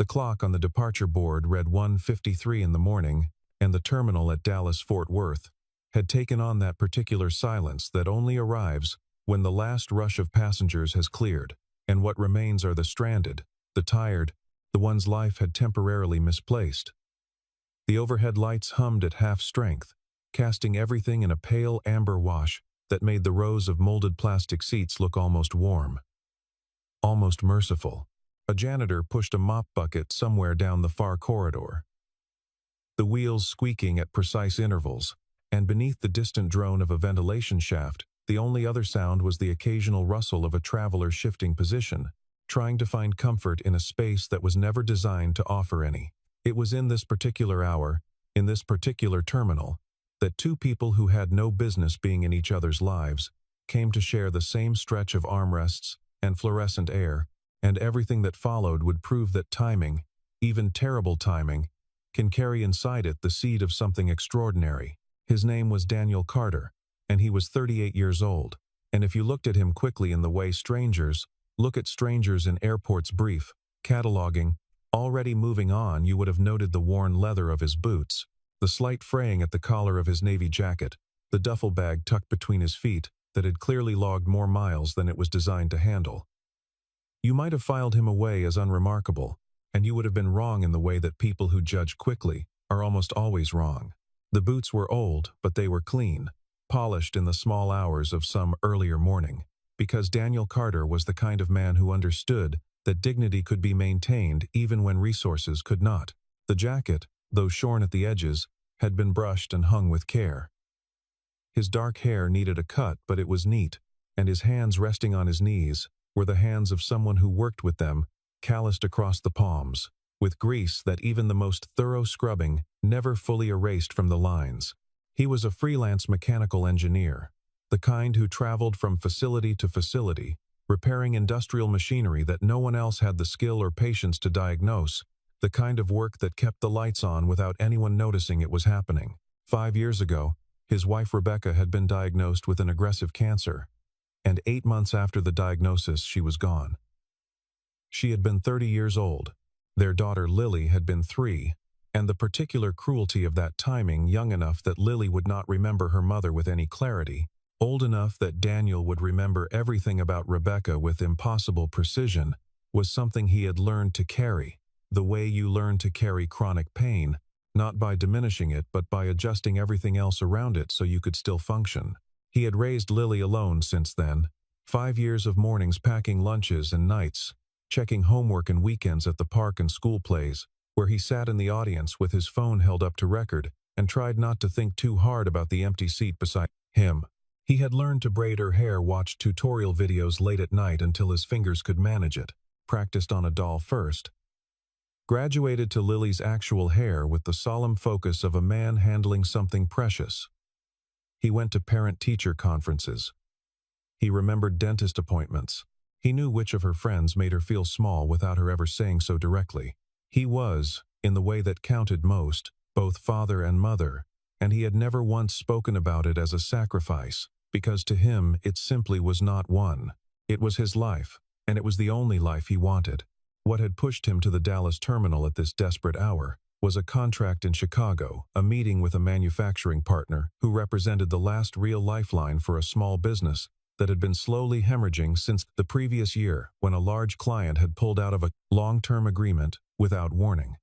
The clock on the departure board read 1:53 in the morning, and the terminal at Dallas-Fort Worth had taken on that particular silence that only arrives when the last rush of passengers has cleared, and what remains are the stranded, the tired, the one's life had temporarily misplaced. The overhead lights hummed at half strength, casting everything in a pale amber wash that made the rows of molded plastic seats look almost warm, almost merciful. A janitor pushed a mop bucket somewhere down the far corridor, the wheels squeaking at precise intervals, and beneath the distant drone of a ventilation shaft, the only other sound was the occasional rustle of a traveler shifting position, trying to find comfort in a space that was never designed to offer any. It was in this particular hour, in this particular terminal, that two people who had no business being in each other's lives came to share the same stretch of armrests and fluorescent air, and everything that followed would prove that timing, even terrible timing, can carry inside it the seed of something extraordinary. His name was Daniel Carter, and he was 38 years old, and if you looked at him quickly in the way strangers look at strangers in airports brief, cataloging, already moving on, you would have noted the worn leather of his boots, the slight fraying at the collar of his navy jacket, the duffel bag tucked between his feet that had clearly logged more miles than it was designed to handle. You might have filed him away as unremarkable, and you would have been wrong in the way that people who judge quickly are almost always wrong. The boots were old, but they were clean, polished in the small hours of some earlier morning, because Daniel Carter was the kind of man who understood that dignity could be maintained even when resources could not. The jacket, though shorn at the edges, had been brushed and hung with care. His dark hair needed a cut, but it was neat, and his hands resting on his knees were the hands of someone who worked with them, calloused across the palms, with grease that even the most thorough scrubbing never fully erased from the lines. He was a freelance mechanical engineer, the kind who traveled from facility to facility, repairing industrial machinery that no one else had the skill or patience to diagnose, the kind of work that kept the lights on without anyone noticing it was happening. 5 years ago, his wife Rebecca had been diagnosed with an aggressive cancer, and 8 months after the diagnosis she was gone. She had been 30 years old. Their daughter Lily had been 3, and the particular cruelty of that timing, young enough that Lily would not remember her mother with any clarity, old enough that Daniel would remember everything about Rebecca with impossible precision, was something he had learned to carry, the way you learn to carry chronic pain, not by diminishing it but by adjusting everything else around it so you could still function. He had raised Lily alone since then, 5 years of mornings packing lunches and nights, checking homework and weekends at the park and school plays, where he sat in the audience with his phone held up to record and tried not to think too hard about the empty seat beside him. He had learned to braid her hair, watched tutorial videos late at night until his fingers could manage it, practiced on a doll first, graduated to Lily's actual hair with the solemn focus of a man handling something precious. He went to parent-teacher conferences. He remembered dentist appointments. He knew which of her friends made her feel small without her ever saying so directly. He was, in the way that counted most, both father and mother, and he had never once spoken about it as a sacrifice, because to him it simply was not one. It was his life, and it was the only life he wanted. What had pushed him to the Dallas terminal at this desperate hour was a contract in Chicago, a meeting with a manufacturing partner who represented the last real lifeline for a small business that had been slowly hemorrhaging since the previous year when a large client had pulled out of a long-term agreement without warning.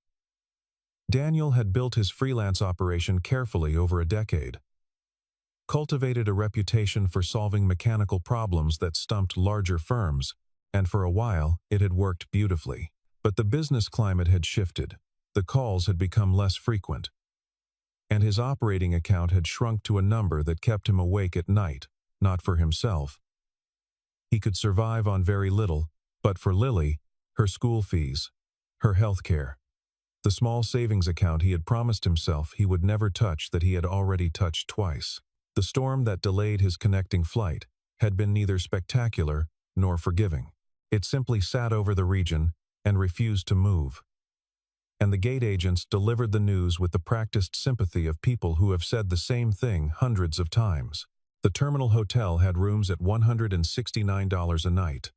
Daniel had built his freelance operation carefully over a decade, cultivated a reputation for solving mechanical problems that stumped larger firms, and for a while it had worked beautifully. But the business climate had shifted, the calls had become less frequent, and his operating account had shrunk to a number that kept him awake at night, not for himself. He could survive on very little, but for Lily, her school fees, her health care, the small savings account he had promised himself he would never touch that he had already touched twice. The storm that delayed his connecting flight had been neither spectacular nor forgiving. It simply sat over the region and refused to move. And the gate agents delivered the news with the practiced sympathy of people who have said the same thing hundreds of times. The terminal hotel had rooms at $169 a night,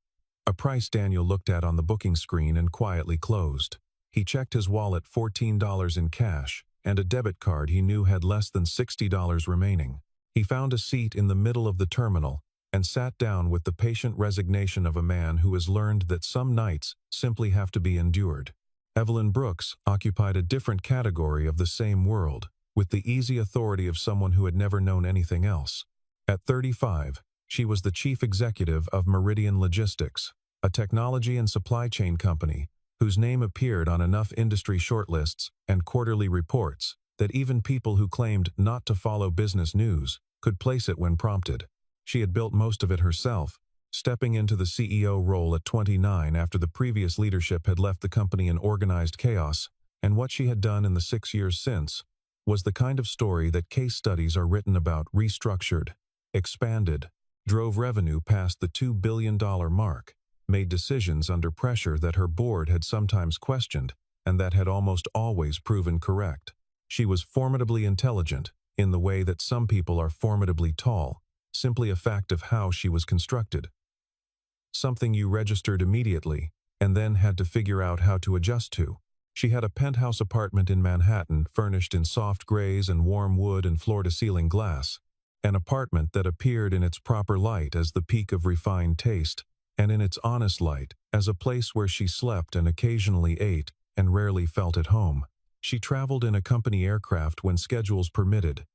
a price Daniel looked at on the booking screen and quietly closed. He checked his wallet, $14 in cash, and a debit card he knew had less than $60 remaining. He found a seat in the middle of the terminal and sat down with the patient resignation of a man who has learned that some nights simply have to be endured. Evelyn Brooks occupied a different category of the same world, with the easy authority of someone who had never known anything else. At 35, she was the chief executive of Meridian Logistics, a technology and supply chain company whose name appeared on enough industry shortlists and quarterly reports that even people who claimed not to follow business news could place it when prompted. She had built most of it herself, stepping into the CEO role at 29 after the previous leadership had left the company in organized chaos, and what she had done in the 6 years since was the kind of story that case studies are written about: restructured, expanded, drove revenue past the $2 billion mark, made decisions under pressure that her board had sometimes questioned and that had almost always proven correct. She was formidably intelligent, in the way that some people are formidably tall, simply a fact of how she was constructed. Something you registered immediately and then had to figure out how to adjust to. She had a penthouse apartment in Manhattan furnished in soft grays and warm wood and floor-to-ceiling glass, an apartment that appeared in its proper light as the peak of refined taste, and in its honest light as a place where she slept and occasionally ate and rarely felt at home. She traveled in a company aircraft when schedules permitted,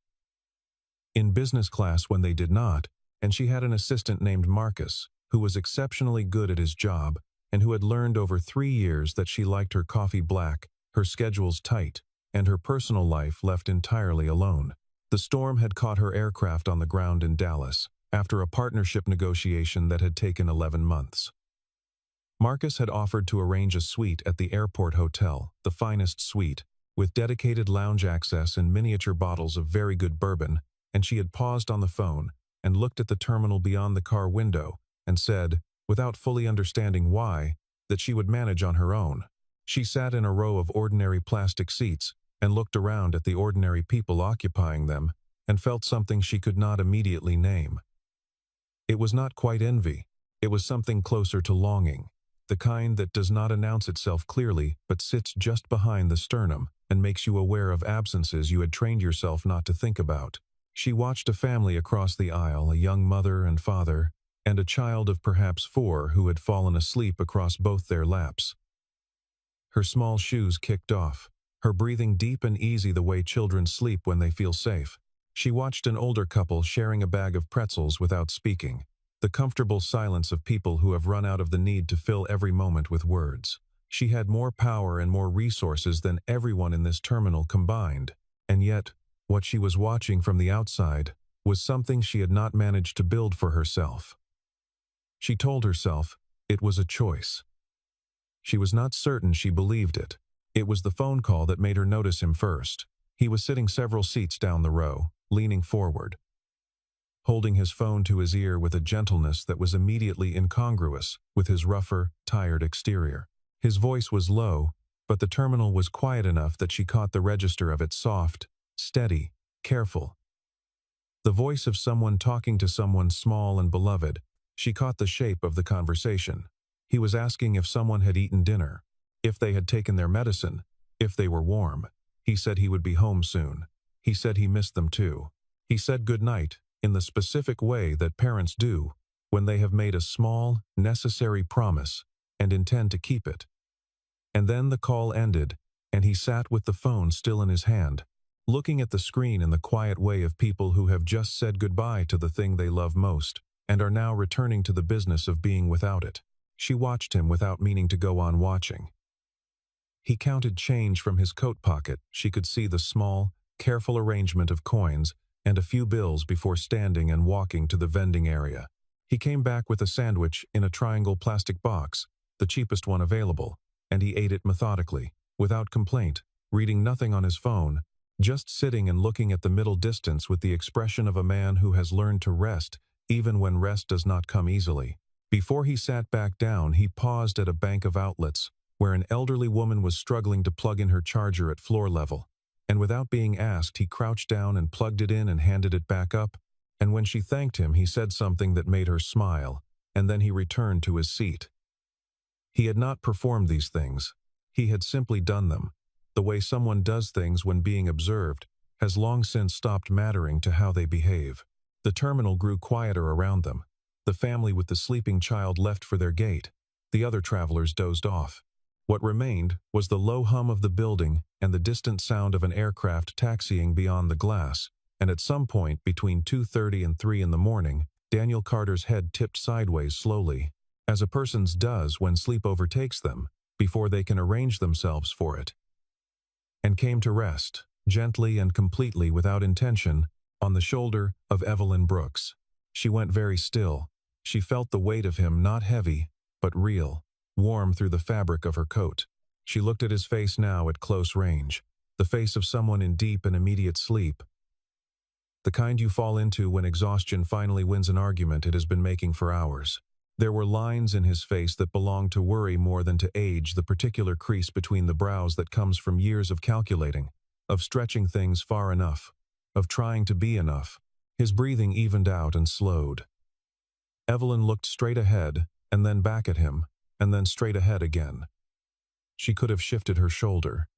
in business class when they did not, and she had an assistant named Marcus, who was exceptionally good at his job and who had learned over 3 years that she liked her coffee black, her schedules tight, and her personal life left entirely alone. The storm had caught her aircraft on the ground in Dallas, after a partnership negotiation that had taken 11 months. Marcus had offered to arrange a suite at the airport hotel, the finest suite, with dedicated lounge access and miniature bottles of very good bourbon, and she had paused on the phone and looked at the terminal beyond the car window and said, without fully understanding why, that she would manage on her own. She sat in a row of ordinary plastic seats and looked around at the ordinary people occupying them and felt something she could not immediately name. It was not quite envy. It was something closer to longing, the kind that does not announce itself clearly but sits just behind the sternum and makes you aware of absences you had trained yourself not to think about. She watched a family across the aisle, a young mother and father, and a child of perhaps 4 who had fallen asleep across both their laps. Her small shoes kicked off, her breathing deep and easy the way children sleep when they feel safe. She watched an older couple sharing a bag of pretzels without speaking, the comfortable silence of people who have run out of the need to fill every moment with words. She had more power and more resources than everyone in this terminal combined, and yet, what she was watching from the outside was something she had not managed to build for herself. She told herself it was a choice. She was not certain she believed it. It was the phone call that made her notice him first. He was sitting several seats down the row, leaning forward, holding his phone to his ear with a gentleness that was immediately incongruous with his rougher, tired exterior. His voice was low, but the terminal was quiet enough that she caught the register of it: soft, steady, careful. The voice of someone talking to someone small and beloved. She caught the shape of the conversation. He was asking if someone had eaten dinner, if they had taken their medicine, if they were warm. He said he would be home soon. He said he missed them too. He said good night in the specific way that parents do when they have made a small, necessary promise and intend to keep it. And then the call ended, and he sat with the phone still in his hand, looking at the screen in the quiet way of people who have just said goodbye to the thing they love most and are now returning to the business of being without it. She watched him without meaning to go on watching. He counted change from his coat pocket. She could see the small, careful arrangement of coins and a few bills before standing and walking to the vending area. He came back with a sandwich in a triangle plastic box, the cheapest one available, and he ate it methodically, without complaint, reading nothing on his phone, just sitting and looking at the middle distance with the expression of a man who has learned to rest even when rest does not come easily. Before he sat back down, he paused at a bank of outlets, where an elderly woman was struggling to plug in her charger at floor level, and without being asked, he crouched down and plugged it in and handed it back up, and when she thanked him, he said something that made her smile, and then he returned to his seat. He had not performed these things. He had simply done them. The way someone does things when being observed has long since stopped mattering to how they behave. The terminal grew quieter around them. The family with the sleeping child left for their gate. The other travelers dozed off. What remained was the low hum of the building and the distant sound of an aircraft taxiing beyond the glass, and at some point between 2:30 and 3 in the morning, Daniel Carter's head tipped sideways slowly, as a person's does when sleep overtakes them, before they can arrange themselves for it, and came to rest, gently and completely without intention, on the shoulder of Evelyn Brooks. She went very still. She felt the weight of him, not heavy, but real, warm through the fabric of her coat. She looked at his face now at close range, the face of someone in deep and immediate sleep. The kind you fall into when exhaustion finally wins an argument it has been making for hours. There were lines in his face that belonged to worry more than to age, the particular crease between the brows that comes from years of calculating, of stretching things far enough, of trying to be enough. His breathing evened out and slowed. Evelyn looked straight ahead, and then back at him, and then straight ahead again. She could have shifted her shoulder.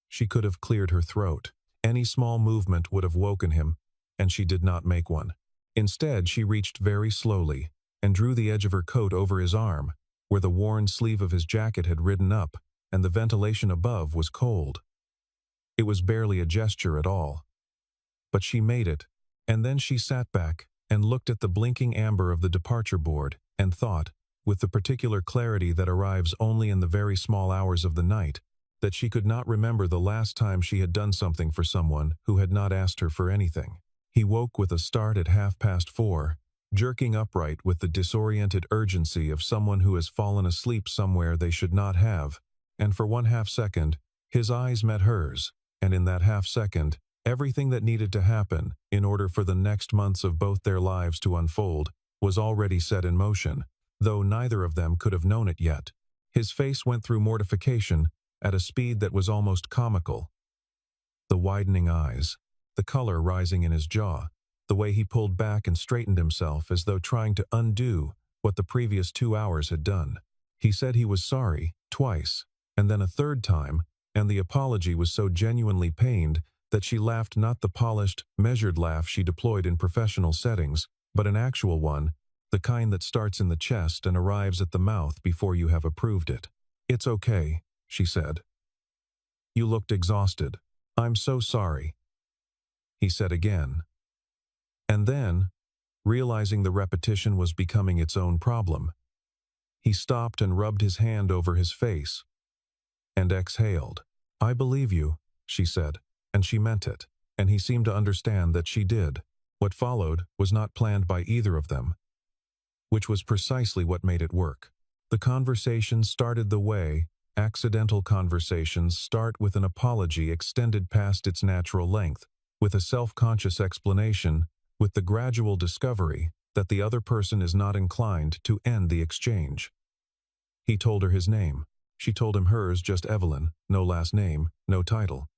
She could have cleared her throat. Any small movement would have woken him, and she did not make one. Instead, she reached very slowly and drew the edge of her coat over his arm, where the worn sleeve of his jacket had ridden up, and the ventilation above was cold. It was barely a gesture at all. But she made it, and then she sat back and looked at the blinking amber of the departure board and thought, with the particular clarity that arrives only in the very small hours of the night, that she could not remember the last time she had done something for someone who had not asked her for anything. He woke with a start at 4:30, jerking upright with the disoriented urgency of someone who has fallen asleep somewhere they should not have, and for 1/2 second, his eyes met hers, and in that 1/2 second, everything that needed to happen in order for the next months of both their lives to unfold was already set in motion, though neither of them could have known it yet. His face went through mortification at a speed that was almost comical. The widening eyes, the color rising in his jaw, the way he pulled back and straightened himself as though trying to undo what the previous 2 hours had done. He said he was sorry, twice, and then a third time, and the apology was so genuinely pained that she laughed, not the polished, measured laugh she deployed in professional settings, but an actual one, the kind that starts in the chest and arrives at the mouth before you have approved it. "It's okay," she said. "You looked exhausted. I'm so sorry," he said again. And then, realizing the repetition was becoming its own problem, he stopped and rubbed his hand over his face and exhaled. "I believe you," she said, and she meant it, and he seemed to understand that she did. What followed was not planned by either of them, which was precisely what made it work. The conversation started the way accidental conversations start, with an apology extended past its natural length, with a self-conscious explanation, with the gradual discovery that the other person is not inclined to end the exchange. He told her his name. She told him hers, just Evelyn, no last name, no title.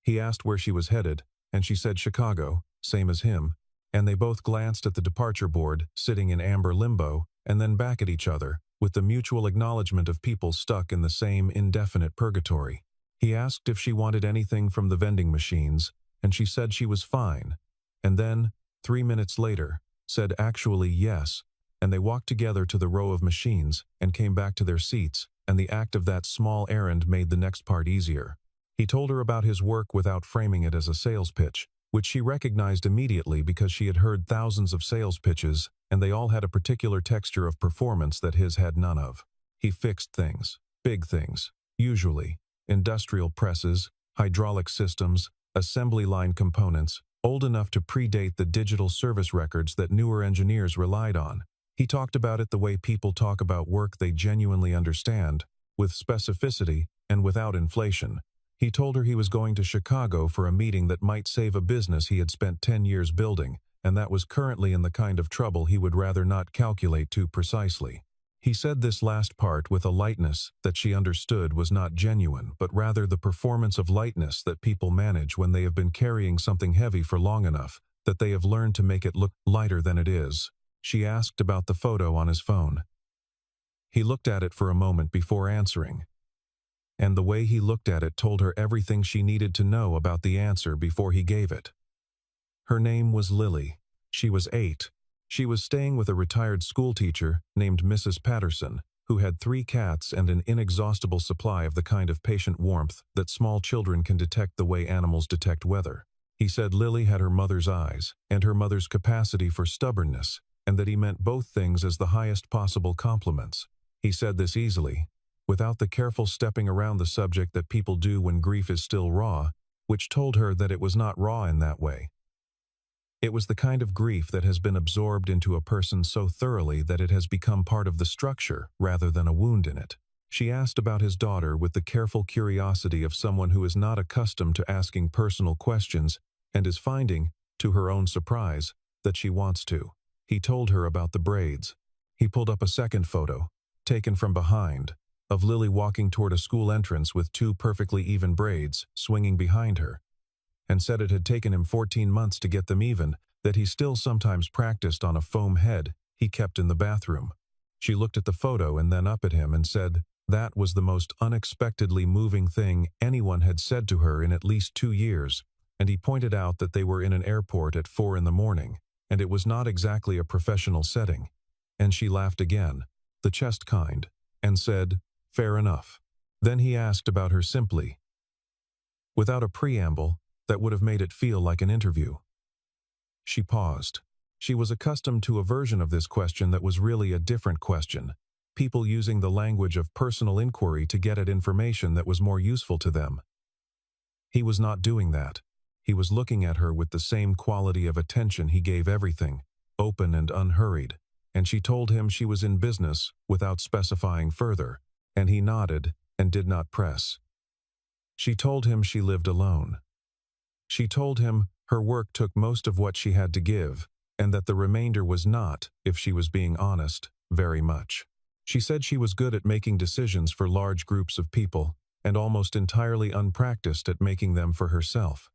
He asked where she was headed, and she said Chicago, same as him, and they both glanced at the departure board, sitting in amber limbo, and then back at each other, with the mutual acknowledgement of people stuck in the same indefinite purgatory. He asked if she wanted anything from the vending machines, and she said she was fine, and then, 3 minutes later, said actually yes, and they walked together to the row of machines and came back to their seats, and the act of that small errand made the next part easier. He told her about his work without framing it as a sales pitch, which she recognized immediately because she had heard thousands of sales pitches, and they all had a particular texture of performance that his had none of. He fixed things, big things, usually industrial presses, hydraulic systems, assembly line components, old enough to predate the digital service records that newer engineers relied on. He talked about it the way people talk about work they genuinely understand, with specificity and without inflation. He told her he was going to Chicago for a meeting that might save a business he had spent 10 years building, and that was currently in the kind of trouble he would rather not calculate too precisely. He said this last part with a lightness that she understood was not genuine, but rather the performance of lightness that people manage when they have been carrying something heavy for long enough that they have learned to make it look lighter than it is. She asked about the photo on his phone. He looked at it for a moment before answering. and the way he looked at it told her everything she needed to know about the answer before he gave it. Her name was Lily. She was 8. She was staying with a retired schoolteacher named Mrs. Patterson, who had 3 cats and an inexhaustible supply of the kind of patient warmth that small children can detect the way animals detect weather. He said Lily had her mother's eyes and her mother's capacity for stubbornness, and that he meant both things as the highest possible compliments. He said this easily, without the careful stepping around the subject that people do when grief is still raw, which told her that it was not raw in that way. It was the kind of grief that has been absorbed into a person so thoroughly that it has become part of the structure rather than a wound in it. She asked about his daughter with the careful curiosity of someone who is not accustomed to asking personal questions and is finding, to her own surprise, that she wants to. He told her about the braids. He pulled up a second photo, taken from behind, of Lily walking toward a school entrance with 2 perfectly even braids swinging behind her, and said it had taken him 14 months to get them even, that he still sometimes practiced on a foam head he kept in the bathroom. She looked at the photo and then up at him and said that was the most unexpectedly moving thing anyone had said to her in at least 2 years, and he pointed out that they were in an airport at 4 in the morning, and it was not exactly a professional setting. And she laughed again, the chest kind, and said, "Fair enough." Then he asked about her simply, without a preamble that would have made it feel like an interview. She paused. She was accustomed to a version of this question that was really a different question, people using the language of personal inquiry to get at information that was more useful to them. He was not doing that. He was looking at her with the same quality of attention he gave everything, open and unhurried, and she told him she was in business without specifying further, and he nodded and did not press. She told him she lived alone. She told him her work took most of what she had to give, and that the remainder was not, if she was being honest, very much. She said she was good at making decisions for large groups of people, and almost entirely unpracticed at making them for herself.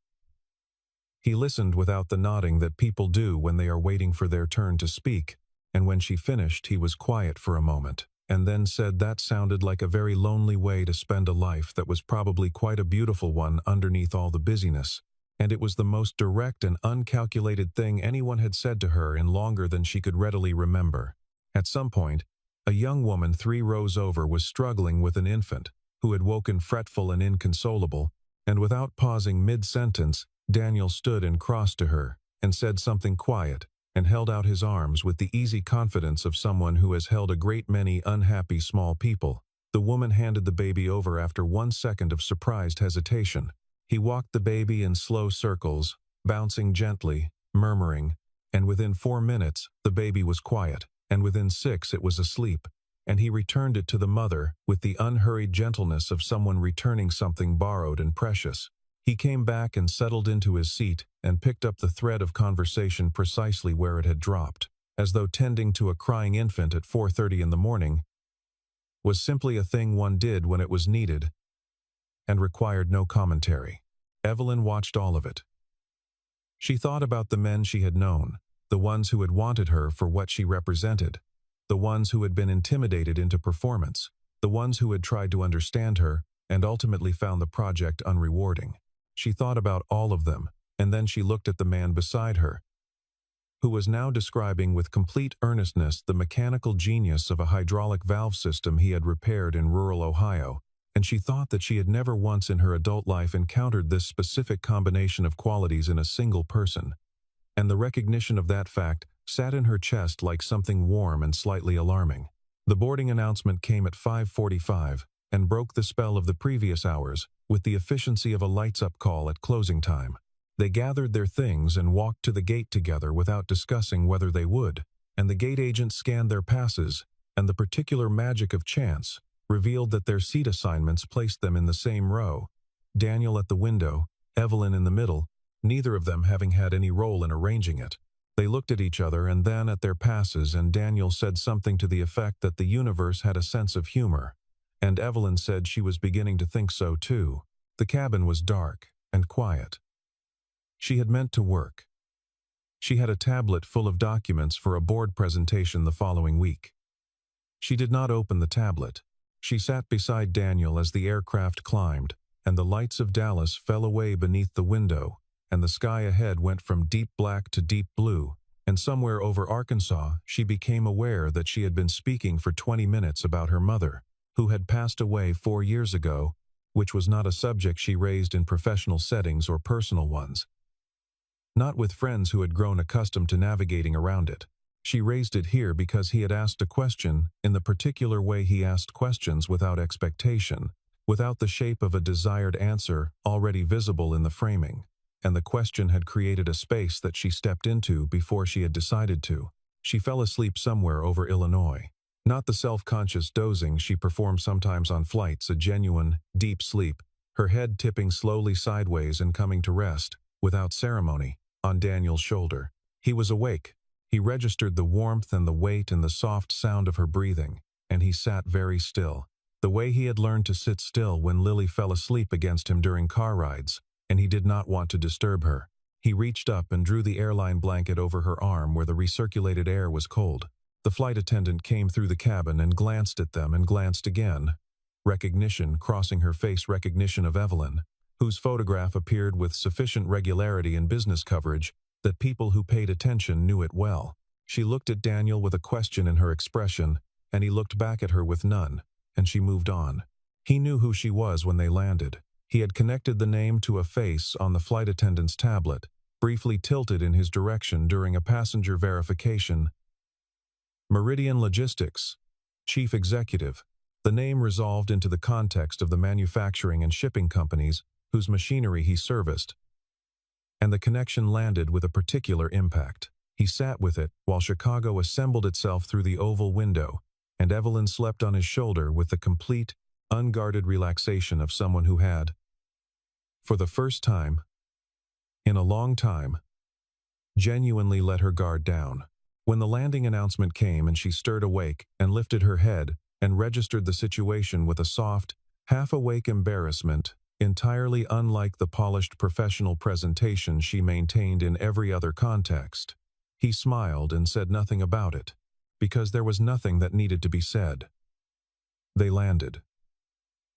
He listened without the nodding that people do when they are waiting for their turn to speak, and when she finished he was quiet for a moment, and then said that sounded like a very lonely way to spend a life that was probably quite a beautiful one underneath all the busyness. And it was the most direct and uncalculated thing anyone had said to her in longer than she could readily remember. At some point, a young woman 3 rows over was struggling with an infant, who had woken fretful and inconsolable, and without pausing mid-sentence, Daniel stood and crossed to her, and said something quiet, and held out his arms with the easy confidence of someone who has held a great many unhappy small people. The woman handed the baby over after 1 second of surprised hesitation. He walked the baby in slow circles, bouncing gently, murmuring, and within 4 minutes the baby was quiet, and within 6 it was asleep, and he returned it to the mother with the unhurried gentleness of someone returning something borrowed and precious. He came back and settled into his seat and picked up the thread of conversation precisely where it had dropped, as though tending to a crying infant at 4:30 in the morning was simply a thing one did when it was needed and required no commentary. Evelyn watched all of it. She thought about the men she had known, the ones who had wanted her for what she represented, the ones who had been intimidated into performance, the ones who had tried to understand her and ultimately found the project unrewarding. She thought about all of them, and then she looked at the man beside her, who was now describing with complete earnestness the mechanical genius of a hydraulic valve system he had repaired in rural Ohio, and she thought that she had never once in her adult life encountered this specific combination of qualities in a single person, and the recognition of that fact sat in her chest like something warm and slightly alarming. The boarding announcement came at 5:45 and broke the spell of the previous hours with the efficiency of a lights-up call at closing time. They gathered their things and walked to the gate together without discussing whether they would, and the gate agent scanned their passes, and the particular magic of chance revealed that their seat assignments placed them in the same row, Daniel at the window, Evelyn in the middle, neither of them having had any role in arranging it. They looked at each other and then at their passes, and Daniel said something to the effect that the universe had a sense of humor, and Evelyn said she was beginning to think so too. The cabin was dark and quiet. She had meant to work. She had a tablet full of documents for a board presentation the following week. She did not open the tablet. She sat beside Daniel as the aircraft climbed, and the lights of Dallas fell away beneath the window, and the sky ahead went from deep black to deep blue, and somewhere over Arkansas she became aware that she had been speaking for 20 minutes about her mother, who had passed away 4 years ago, which was not a subject she raised in professional settings or personal ones. Not with friends who had grown accustomed to navigating around it. She raised it here because he had asked a question in the particular way he asked questions without expectation, without the shape of a desired answer already visible in the framing, and the question had created a space that she stepped into before she had decided to. She fell asleep somewhere over Illinois. Not the self-conscious dozing she performed sometimes on flights, a genuine, deep sleep, her head tipping slowly sideways and coming to rest, without ceremony, on Daniel's shoulder. He was awake. He registered the warmth and the weight and the soft sound of her breathing, and he sat very still, the way he had learned to sit still when Lily fell asleep against him during car rides, and he did not want to disturb her. He reached up and drew the airline blanket over her arm where the recirculated air was cold. The flight attendant came through the cabin and glanced at them and glanced again. Recognition crossing her face, recognition of Evelyn, whose photograph appeared with sufficient regularity in business coverage that people who paid attention knew it well. She looked at Daniel with a question in her expression, and he looked back at her with none, and she moved on. He knew who she was when they landed. He had connected the name to a face on the flight attendant's tablet, briefly tilted in his direction during a passenger verification. Meridian Logistics, Chief Executive. The name resolved into the context of the manufacturing and shipping companies whose machinery he serviced, and the connection landed with a particular impact. He sat with it while Chicago assembled itself through the oval window, and Evelyn slept on his shoulder with the complete, unguarded relaxation of someone who had, for the first time, in a long time, genuinely let her guard down. When the landing announcement came and she stirred awake and lifted her head and registered the situation with a soft, half-awake embarrassment, entirely unlike the polished professional presentation she maintained in every other context. He smiled and said nothing about it, because there was nothing that needed to be said. They landed.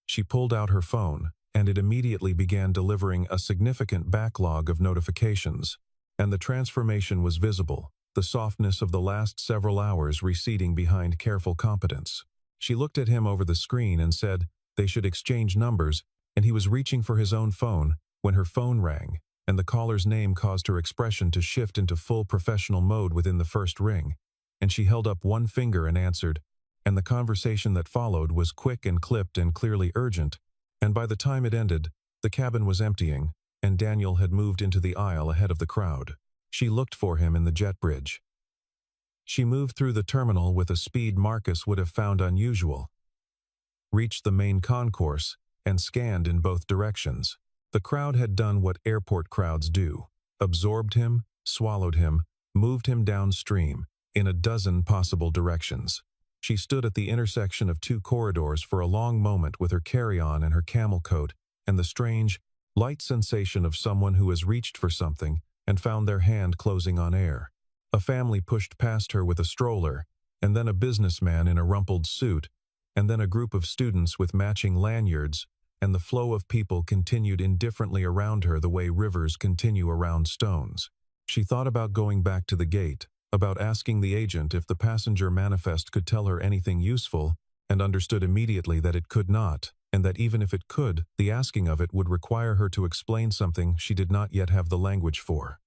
She pulled out her phone, and it immediately began delivering a significant backlog of notifications, and the transformation was visible, the softness of the last several hours receding behind careful competence. She looked at him over the screen and said they should exchange numbers, and he was reaching for his own phone when her phone rang, and the caller's name caused her expression to shift into full professional mode within the first ring, and she held up one finger and answered, and the conversation that followed was quick and clipped and clearly urgent, and by the time it ended, the cabin was emptying, and Daniel had moved into the aisle ahead of the crowd. She looked for him in the jet bridge. She moved through the terminal with a speed Marcus would have found unusual, reached the main concourse, and scanned in both directions. The crowd had done what airport crowds do, absorbed him, swallowed him, moved him downstream, in a dozen possible directions. She stood at the intersection of two corridors for a long moment with her carry-on and her camel coat, and the strange, light sensation of someone who has reached for something and found their hand closing on air. A family pushed past her with a stroller, and then a businessman in a rumpled suit, and then a group of students with matching lanyards, and the flow of people continued indifferently around her the way rivers continue around stones. She thought about going back to the gate, about asking the agent if the passenger manifest could tell her anything useful, and understood immediately that it could not, and that even if it could, the asking of it would require her to explain something she did not yet have the language for.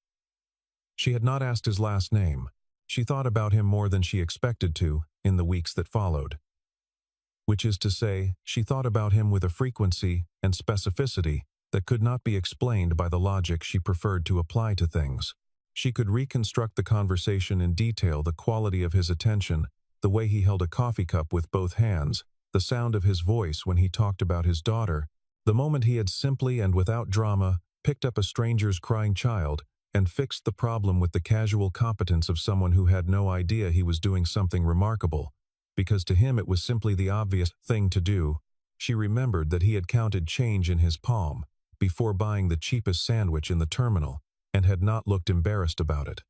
She had not asked his last name. She thought about him more than she expected to in the weeks that followed. Which is to say, she thought about him with a frequency and specificity that could not be explained by the logic she preferred to apply to things. She could reconstruct the conversation in detail, the quality of his attention, the way he held a coffee cup with both hands, the sound of his voice when he talked about his daughter, the moment he had simply and without drama picked up a stranger's crying child and fixed the problem with the casual competence of someone who had no idea he was doing something remarkable, because to him it was simply the obvious thing to do. She remembered that he had counted change in his palm before buying the cheapest sandwich in the terminal and had not looked embarrassed about it.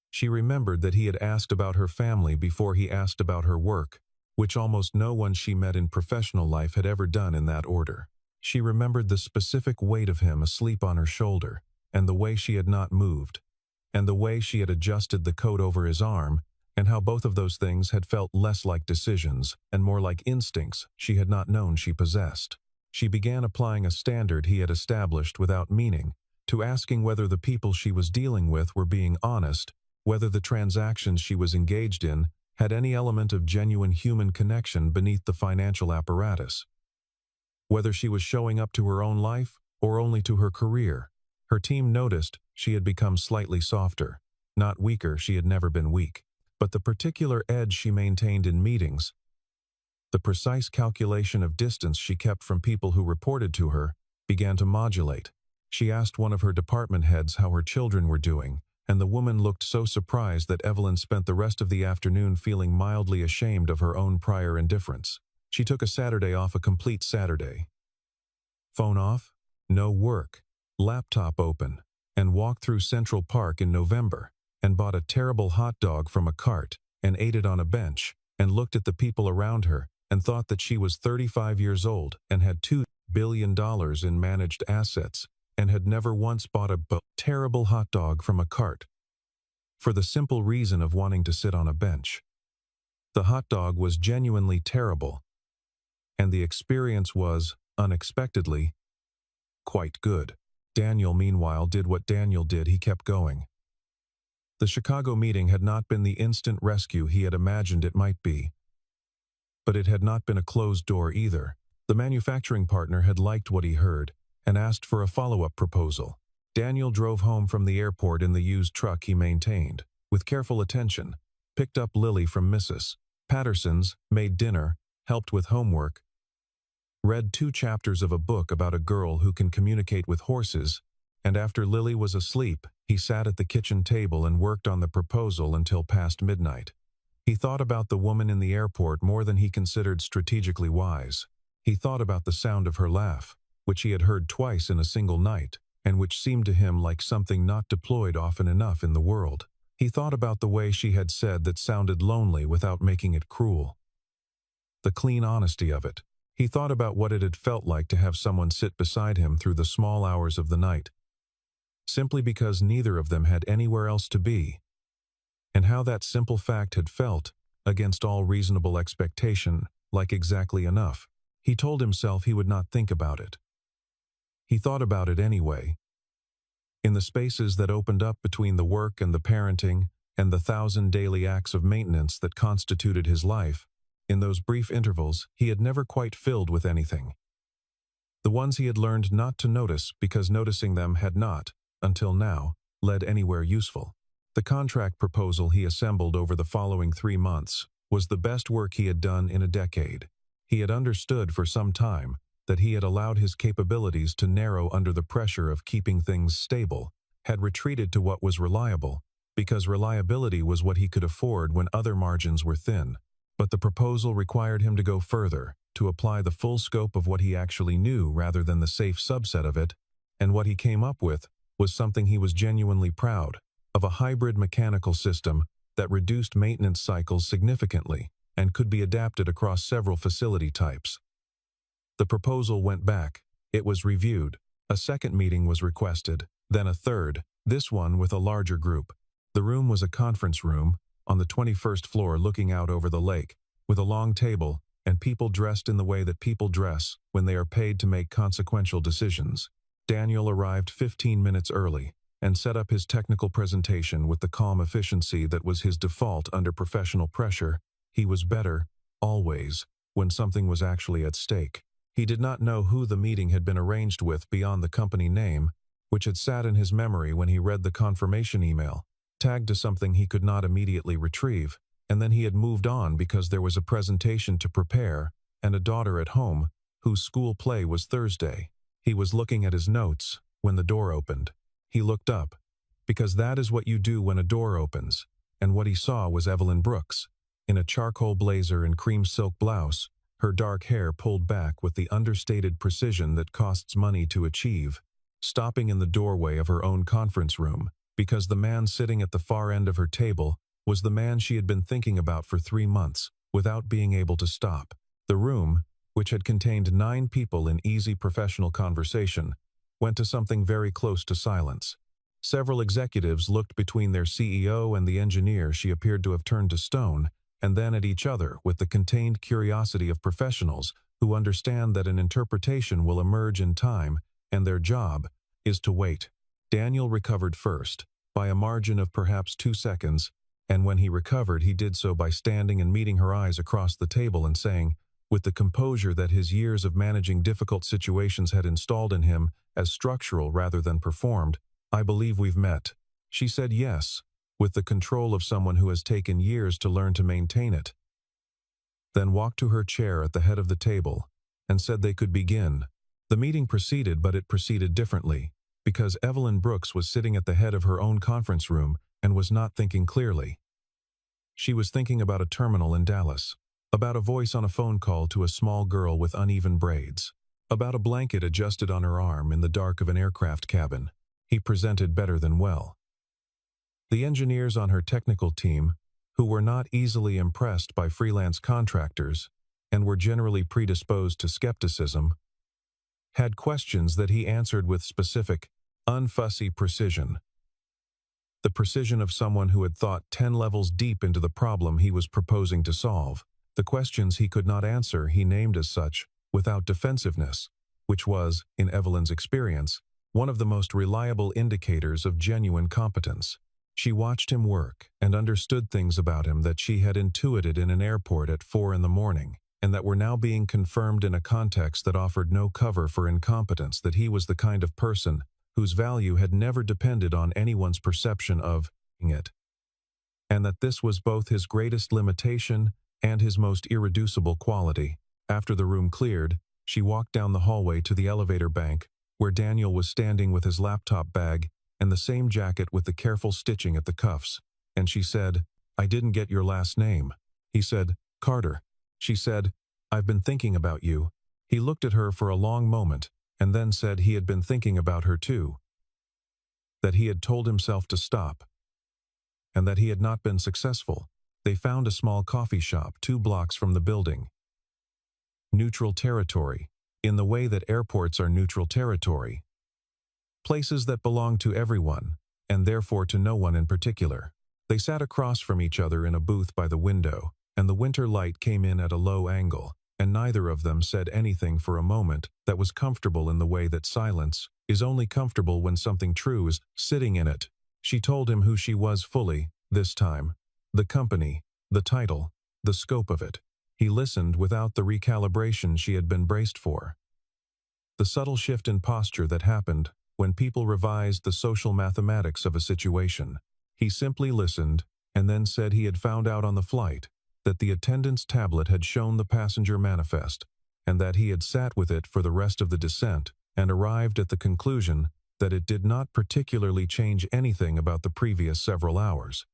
She remembered that he had asked about her family before he asked about her work, which almost no one she met in professional life had ever done in that order. She remembered the specific weight of him asleep on her shoulder, and the way she had not moved, and the way she had adjusted the coat over his arm, and how both of those things had felt less like decisions and more like instincts she had not known she possessed. She began applying a standard he had established without meaning, to asking whether the people she was dealing with were being honest, whether the transactions she was engaged in had any element of genuine human connection beneath the financial apparatus, whether she was showing up to her own life or only to her career. Her team noticed she had become slightly softer. Not weaker, she had never been weak. But the particular edge she maintained in meetings, the precise calculation of distance she kept from people who reported to her, began to modulate. She asked one of her department heads how her children were doing, and the woman looked so surprised that Evelyn spent the rest of the afternoon feeling mildly ashamed of her own prior indifference. She took a Saturday off, a complete Saturday. Phone off, no work, laptop open, and walked through Central Park in November, and bought a terrible hot dog from a cart, and ate it on a bench, and looked at the people around her, and thought that she was 35 years old, and had $2 billion in managed assets, and had never once bought a terrible hot dog from a cart, for the simple reason of wanting to sit on a bench. The hot dog was genuinely terrible, and the experience was, unexpectedly, quite good. Daniel, meanwhile, did what Daniel did. He kept going. The Chicago meeting had not been the instant rescue he had imagined it might be. But it had not been a closed door either. The manufacturing partner had liked what he heard and asked for a follow-up proposal. Daniel drove home from the airport in the used truck he maintained, with careful attention, picked up Lily from Mrs. Patterson's, made dinner, helped with homework, read 2 chapters of a book about a girl who can communicate with horses, and after Lily was asleep, he sat at the kitchen table and worked on the proposal until past midnight. He thought about the woman in the airport more than he considered strategically wise. He thought about the sound of her laugh, which he had heard twice in a single night, and which seemed to him like something not deployed often enough in the world. He thought about the way she had said that sounded lonely without making it cruel. The clean honesty of it. He thought about what it had felt like to have someone sit beside him through the small hours of the night, simply because neither of them had anywhere else to be, and how that simple fact had felt, against all reasonable expectation, like exactly enough. He told himself he would not think about it. He thought about it anyway. In the spaces that opened up between the work and the parenting, and the 1,000 daily acts of maintenance that constituted his life, in those brief intervals he had never quite filled with anything. The ones he had learned not to notice because noticing them had not, until now, led anywhere useful. The contract proposal he assembled over the following 3 months was the best work he had done in a decade. He had understood for some time that he had allowed his capabilities to narrow under the pressure of keeping things stable, had retreated to what was reliable, because reliability was what he could afford when other margins were thin. But the proposal required him to go further, to apply the full scope of what he actually knew rather than the safe subset of it, and what he came up with was something he was genuinely proud of, a hybrid mechanical system that reduced maintenance cycles significantly and could be adapted across several facility types. The proposal went back, it was reviewed, a second meeting was requested, then a third, this one with a larger group. The room was a conference room, on the 21st floor looking out over the lake, with a long table and people dressed in the way that people dress when they are paid to make consequential decisions. Daniel arrived 15 minutes early and set up his technical presentation with the calm efficiency that was his default under professional pressure. He was better, always, when something was actually at stake. He did not know who the meeting had been arranged with beyond the company name, which had sat in his memory when he read the confirmation email, tagged to something he could not immediately retrieve, and then he had moved on because there was a presentation to prepare and a daughter at home whose school play was Thursday. He was looking at his notes when the door opened. He looked up, because that is what you do when a door opens, and what he saw was Evelyn Brooks, in a charcoal blazer and cream silk blouse, her dark hair pulled back with the understated precision that costs money to achieve, stopping in the doorway of her own conference room, because the man sitting at the far end of her table was the man she had been thinking about for 3 months. without being able to stop. The room, which had contained 9 people in easy professional conversation, went to something very close to silence. Several executives looked between their CEO and the engineer she appeared to have turned to stone, and then at each other with the contained curiosity of professionals who understand that an interpretation will emerge in time, and their job is to wait. Daniel recovered first, by a margin of perhaps 2 seconds, and when he recovered he did so by standing and meeting her eyes across the table and saying, with the composure that his years of managing difficult situations had installed in him as structural rather than performed, "I believe we've met." She said yes, with the control of someone who has taken years to learn to maintain it. Then walked to her chair at the head of the table and said they could begin. The meeting proceeded, but it proceeded differently, because Evelyn Brooks was sitting at the head of her own conference room and was not thinking clearly. She was thinking about a terminal in Dallas, about a voice on a phone call to a small girl with uneven braids, about a blanket adjusted on her arm in the dark of an aircraft cabin. He presented better than well. The engineers on her technical team, who were not easily impressed by freelance contractors and were generally predisposed to skepticism, had questions that he answered with specific, unfussy precision. The precision of someone who had thought 10 levels deep into the problem he was proposing to solve. The questions he could not answer he named as such, without defensiveness, which was, in Evelyn's experience, one of the most reliable indicators of genuine competence. She watched him work and understood things about him that she had intuited in an airport at 4 in the morning, and that were now being confirmed in a context that offered no cover for incompetence, that he was the kind of person whose value had never depended on anyone's perception of it, and that this was both his greatest limitation and his most irreducible quality. After the room cleared, she walked down the hallway to the elevator bank, where Daniel was standing with his laptop bag and the same jacket with the careful stitching at the cuffs, and she said, "I didn't get your last name." He said, "Carter." She said, "I've been thinking about you." He looked at her for a long moment, and then said he had been thinking about her too, that he had told himself to stop, and that he had not been successful. They found a small coffee shop 2 blocks from the building. Neutral territory, in the way that airports are neutral territory. Places that belong to everyone, and therefore to no one in particular. They sat across from each other in a booth by the window, and the winter light came in at a low angle, and neither of them said anything for a moment that was comfortable in the way that silence is only comfortable when something true is sitting in it. She told him who she was fully, this time. The company, the title, the scope of it. He listened without the recalibration she had been braced for. The subtle shift in posture that happened when people revised the social mathematics of a situation. He simply listened, and then said he had found out on the flight that the attendant's tablet had shown the passenger manifest, and that he had sat with it for the rest of the descent, and arrived at the conclusion that it did not particularly change anything about the previous several hours.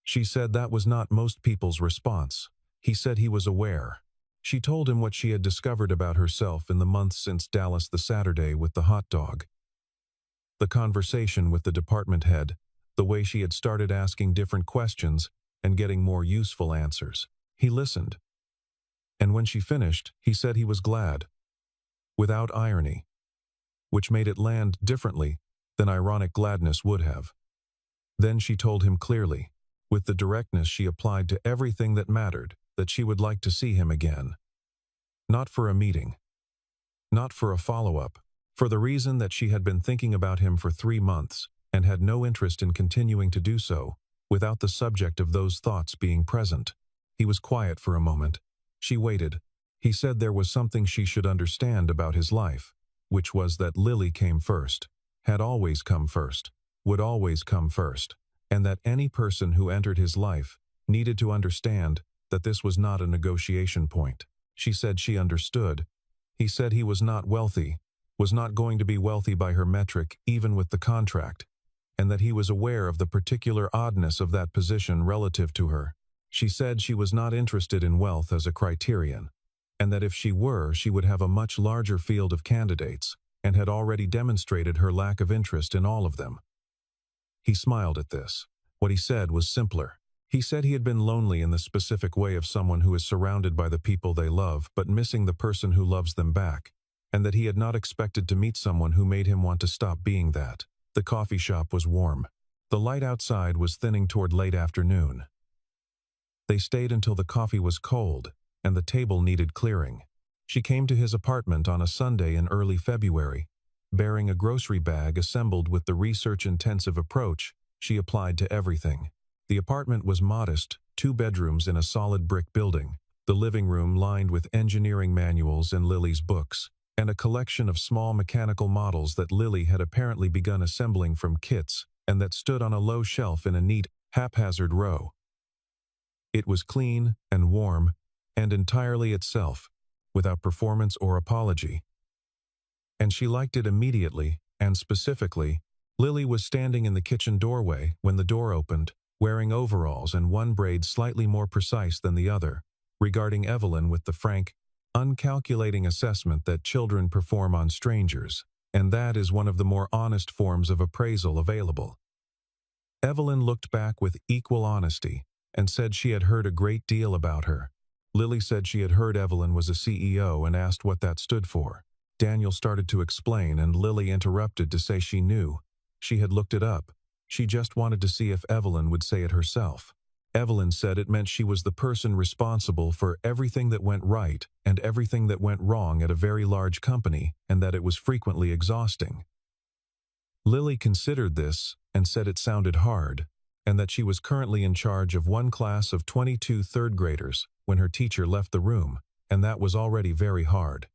She said that was not most people's response. He said he was aware. She told him what she had discovered about herself in the months since Dallas the Saturday with the hot dog. The conversation with the department head, the way she had started asking different questions and getting more useful answers. He listened. And when she finished, he said he was glad. Without irony, which made it land differently than ironic gladness would have. Then she told him clearly, with the directness she applied to everything that mattered, that she would like to see him again. Not for a meeting. Not for a follow-up. For the reason that she had been thinking about him for 3 months, and had no interest in continuing to do so, without the subject of those thoughts being present. He was quiet for a moment. She waited. He said there was something she should understand about his life, which was that Lily came first, had always come first, would always come first, and that any person who entered his life needed to understand that this was not a negotiation point. She said she understood. He said he was not wealthy, was not going to be wealthy by her metric even with the contract, and that he was aware of the particular oddness of that position relative to her. She said she was not interested in wealth as a criterion, and that if she were, she would have a much larger field of candidates, and had already demonstrated her lack of interest in all of them. He smiled at this. What he said was simpler. He said he had been lonely in the specific way of someone who is surrounded by the people they love but missing the person who loves them back, and that he had not expected to meet someone who made him want to stop being that. The coffee shop was warm. The light outside was thinning toward late afternoon. They stayed until the coffee was cold and the table needed clearing. She came to his apartment on a Sunday in early February, bearing a grocery bag assembled with the research-intensive approach she applied to everything. The apartment was modest, 2 bedrooms in a solid brick building, the living room lined with engineering manuals and Lily's books, and a collection of small mechanical models that Lily had apparently begun assembling from kits and that stood on a low shelf in a neat, haphazard row. It was clean and warm and entirely itself, without performance or apology. And she liked it immediately, and specifically. Lily was standing in the kitchen doorway when the door opened, wearing overalls and one braid slightly more precise than the other, regarding Evelyn with the frank, uncalculating assessment that children perform on strangers, and that is one of the more honest forms of appraisal available. Evelyn looked back with equal honesty and said she had heard a great deal about her. Lily said she had heard Evelyn was a CEO and asked what that stood for. Daniel started to explain and Lily interrupted to say she knew. She had looked it up. She just wanted to see if Evelyn would say it herself. Evelyn said it meant she was the person responsible for everything that went right and everything that went wrong at a very large company, and that it was frequently exhausting. Lily considered this and said it sounded hard, and that she was currently in charge of one class of 22 third graders when her teacher left the room, and that was already very hard.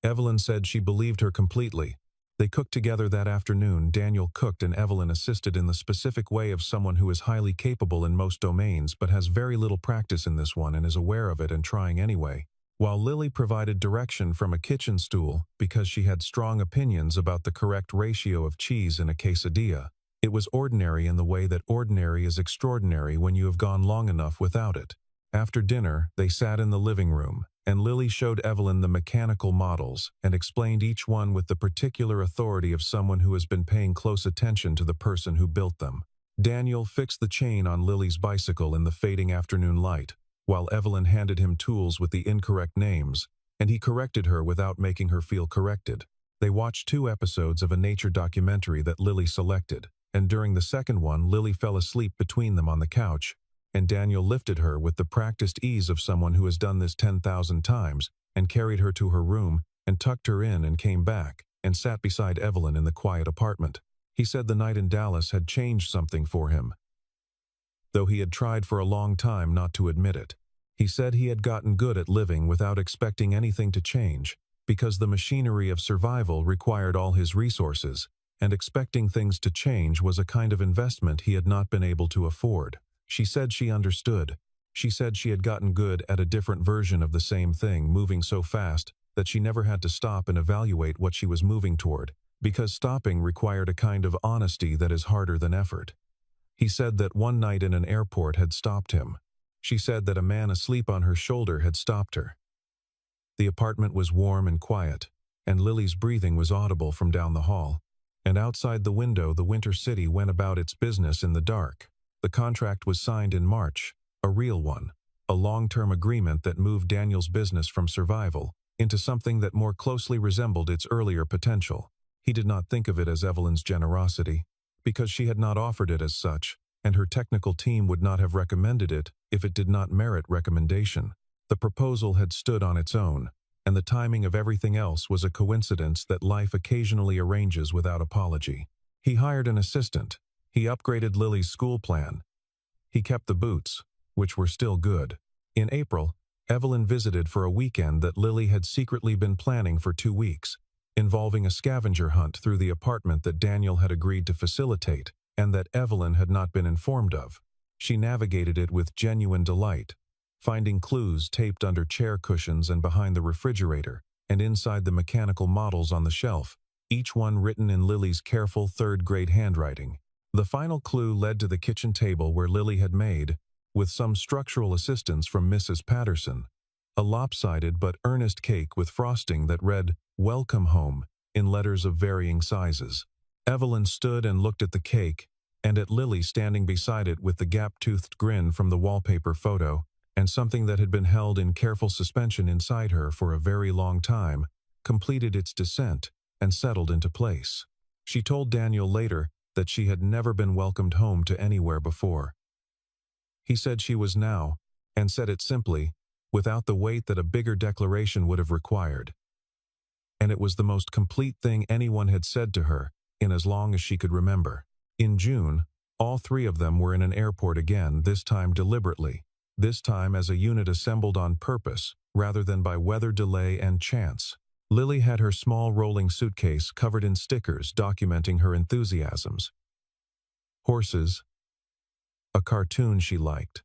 Evelyn said she believed her completely. They cooked together that afternoon. Daniel cooked and Evelyn assisted in the specific way of someone who is highly capable in most domains but has very little practice in this one and is aware of it and trying anyway, while Lily provided direction from a kitchen stool because she had strong opinions about the correct ratio of cheese in a quesadilla. It was ordinary in the way that ordinary is extraordinary when you have gone long enough without it. After dinner, they sat in the living room, and Lily showed Evelyn the mechanical models and explained each one with the particular authority of someone who has been paying close attention to the person who built them. Daniel fixed the chain on Lily's bicycle in the fading afternoon light, while Evelyn handed him tools with the incorrect names, and he corrected her without making her feel corrected. They watched 2 episodes of a nature documentary that Lily selected, and during the second one Lily fell asleep between them on the couch, and Daniel lifted her with the practiced ease of someone who has done this 10,000 times, and carried her to her room, and tucked her in and came back, and sat beside Evelyn in the quiet apartment. He said the night in Dallas had changed something for him, though he had tried for a long time not to admit it. He said he had gotten good at living without expecting anything to change, because the machinery of survival required all his resources, and expecting things to change was a kind of investment he had not been able to afford. She said she understood. She said she had gotten good at a different version of the same thing, moving so fast that she never had to stop and evaluate what she was moving toward, because stopping required a kind of honesty that is harder than effort. He said that one night in an airport had stopped him. She said that a man asleep on her shoulder had stopped her. The apartment was warm and quiet, and Lily's breathing was audible from down the hall, and outside the window the winter city went about its business in the dark. The contract was signed in March, a real one, a long-term agreement that moved Daniel's business from survival into something that more closely resembled its earlier potential. He did not think of it as Evelyn's generosity, because she had not offered it as such, and her technical team would not have recommended it if it did not merit recommendation. The proposal had stood on its own, and the timing of everything else was a coincidence that life occasionally arranges without apology. He hired an assistant. He upgraded Lily's school plan. He kept the boots, which were still good. In April, Evelyn visited for a weekend that Lily had secretly been planning for 2 weeks, involving a scavenger hunt through the apartment that Daniel had agreed to facilitate, and that Evelyn had not been informed of. She navigated it with genuine delight, finding clues taped under chair cushions and behind the refrigerator, and inside the mechanical models on the shelf, each one written in Lily's careful third-grade handwriting. The final clue led to the kitchen table where Lily had made, with some structural assistance from Mrs. Patterson, a lopsided but earnest cake with frosting that read, "Welcome home," in letters of varying sizes. Evelyn stood and looked at the cake, and at Lily standing beside it with the gap-toothed grin from the wallpaper photo, and something that had been held in careful suspension inside her for a very long time, completed its descent and settled into place. She told Daniel later that she had never been welcomed home to anywhere before. He said she was now, and said it simply, without the weight that a bigger declaration would have required. And it was the most complete thing anyone had said to her in as long as she could remember. In June, all three of them were in an airport again, this time deliberately, this time as a unit assembled on purpose, rather than by weather delay and chance. Lily had her small rolling suitcase covered in stickers documenting her enthusiasms. Horses, a cartoon she liked,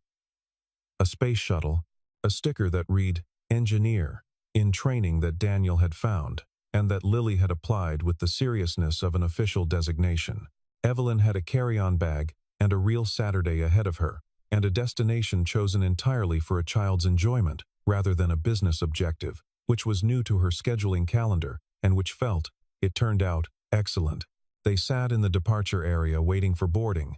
a space shuttle, a sticker that read, "Engineer," in training that Daniel had found, and that Lily had applied with the seriousness of an official designation. Evelyn had a carry-on bag and a real Saturday ahead of her, and a destination chosen entirely for a child's enjoyment rather than a business objective, which was new to her scheduling calendar and which felt, it turned out, excellent. They sat in the departure area waiting for boarding.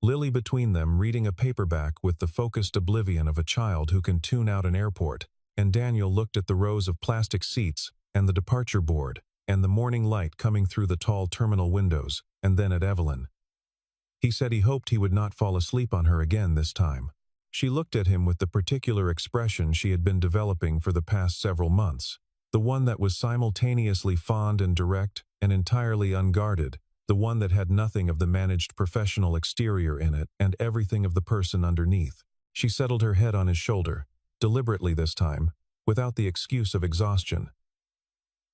Lily between them reading a paperback with the focused oblivion of a child who can tune out an airport, and Daniel looked at the rows of plastic seats and the departure board and the morning light coming through the tall terminal windows, and then at Evelyn. He said he hoped he would not fall asleep on her again this time. She looked at him with the particular expression she had been developing for the past several months, the one that was simultaneously fond and direct and entirely unguarded, the one that had nothing of the managed professional exterior in it and everything of the person underneath. She settled her head on his shoulder, deliberately this time, without the excuse of exhaustion.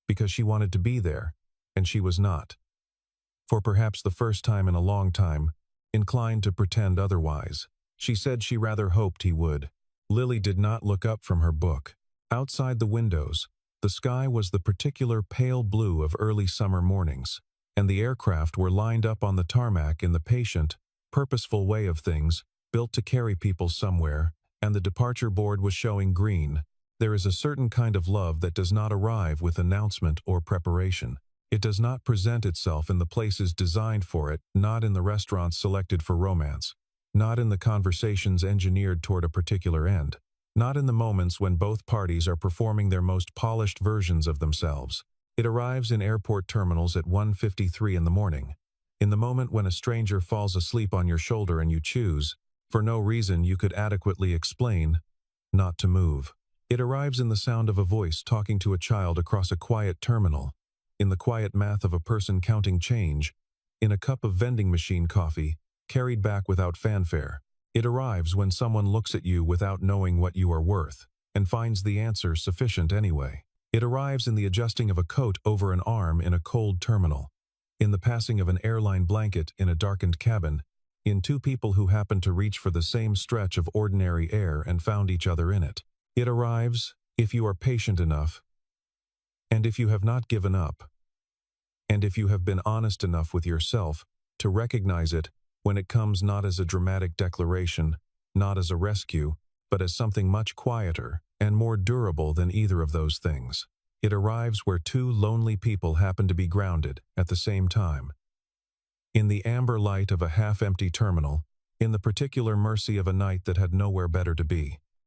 Because she wanted to be there, and she was not. For perhaps the first time in a long time, inclined to pretend otherwise. She said she rather hoped he would. Lily did not look up from her book. Outside the windows, the sky was the particular pale blue of early summer mornings, and the aircraft were lined up on the tarmac in the patient, purposeful way of things, built to carry people somewhere, and the departure board was showing green. There is a certain kind of love that does not arrive with announcement or preparation. It does not present itself in the places designed for it, not in the restaurants selected for romance, not in the conversations engineered toward a particular end, not in the moments when both parties are performing their most polished versions of themselves. It arrives in airport terminals at 1:53 in the morning, in the moment when a stranger falls asleep on your shoulder and you choose, for no reason you could adequately explain, not to move. It arrives in the sound of a voice talking to a child across a quiet terminal, in the quiet math of a person counting change, in a cup of vending machine coffee, carried back without fanfare. It arrives when someone looks at you without knowing what you are worth, and finds the answer sufficient anyway. It arrives in the adjusting of a coat over an arm in a cold terminal, in the passing of an airline blanket in a darkened cabin, in two people who happen to reach for the same stretch of ordinary air and found each other in it. It arrives, if you are patient enough, and if you have not given up, and if you have been honest enough with yourself to recognize it when it comes not as a dramatic declaration, not as a rescue, but as something much quieter and more durable than either of those things. It arrives where two lonely people happen to be grounded at the same time. In the amber light of a half-empty terminal, in the particular mercy of a night that had nowhere better to be.